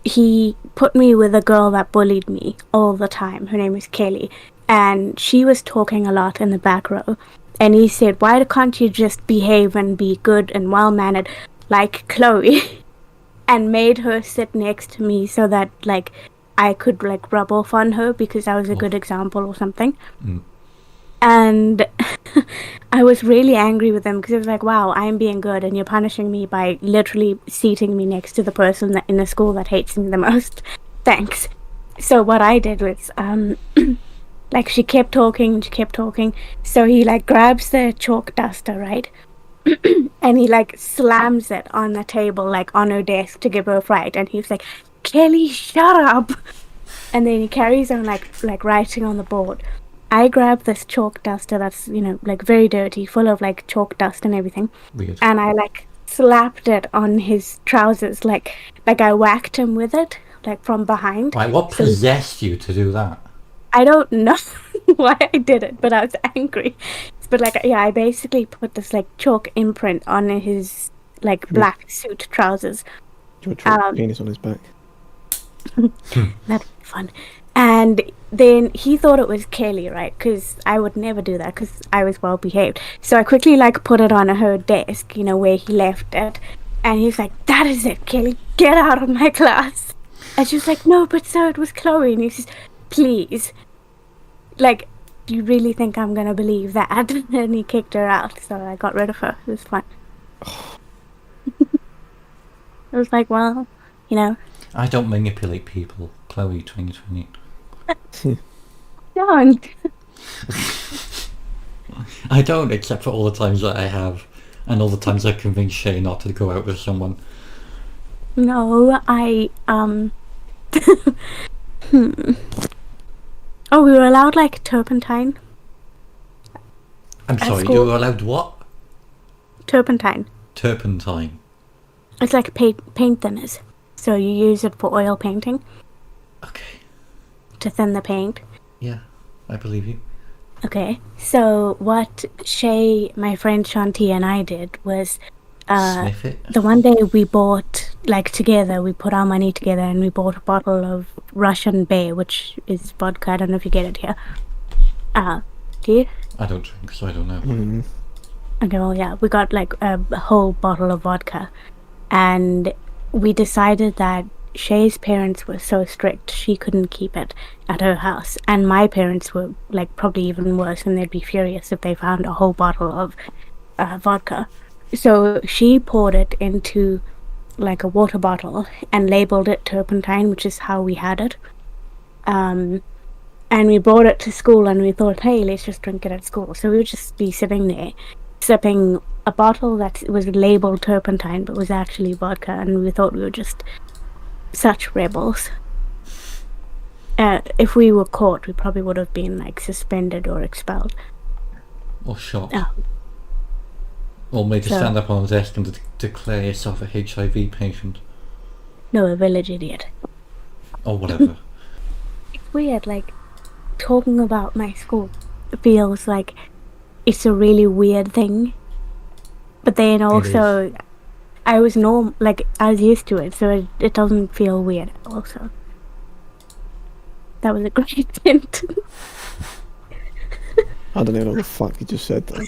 he put me with a girl that bullied me all the time. Her name was Kelly, and she was talking a lot in the back row. And he said, "Why can't you just behave and be good and well-mannered like Chloe?" And made her sit next to me so that, like, I could, like, rub off on her because I was a good example or something. And I was really angry with him because it was like, wow, I'm being good and you're punishing me by literally seating me next to the person that in the school that hates me the most. Thanks. So what I did was, like, she kept talking. So he, like, grabs the chalk duster, right? And he, like, slams it on the table, like, on her desk to give her a fright. And he's like, "Kelly, shut up!" And then he carries on, like writing on the board. I grab this chalk duster that's, you know, like, very dirty, full of, like, chalk dust and everything. Weird. And I, like, slapped it on his trousers, like I whacked him with it, like, from behind. Right, what possessed you to do that? I don't know why I did it, but I was angry. But, like, yeah, I basically put this, like, chalk imprint on his, like, black suit trousers. George penis on his back. That'd be fun. And then he thought it was Kelly, right? Because I would never do that because I was well behaved. So I quickly, like, put it on her desk, you know, where he left it. And he's like, "That is it, Kelly. Get out of my class." And she was like, "No, but sir, it was Chloe." And he says, "Please. Like, do you really think I'm going to believe that?" And he kicked her out. So I got rid of her. It was fun. It was like, well, you know. I don't manipulate people. Chloe 2020. Don't. I don't, except for all the times that I have, and all the times I convinced Shay not to go out with someone. No, Oh, we were allowed, like, turpentine. I'm At sorry, school. you were allowed what? Turpentine. Turpentine. It's like paint thinners. So you use it for oil painting Okay. to thin the paint. Yeah, I believe you. Okay, so what Shay, my friend Shanti, and I did was Sniff it. the one day we bought, like, together, we put our money together and we bought a bottle of Russian Bay, which is vodka. I don't know if you get it here. Do you? I don't drink, so I don't know. Okay, well, yeah, we got, like, a whole bottle of vodka. And we decided that Shay's parents were so strict she couldn't keep it at her house, and my parents were, like, probably even worse, and they'd be furious if they found a whole bottle of vodka. So she poured it into, like, a water bottle and labeled it turpentine, which is how we had it. And we brought it to school and we thought, hey, let's just drink it at school. So we would just be sitting there sipping a bottle that was labeled turpentine but was actually vodka, and we thought we were just such rebels. If we were caught, we probably would have been, like, suspended or expelled. Or shot. Oh. Or made to So- stand up on a desk and declare yourself a HIV patient. No, a village idiot. Or whatever. It's weird, like, talking about my school feels like it's a really weird thing. But then also, I was used to it, so it doesn't feel weird also. That was a great hint. I don't even know what the fuck you just said though.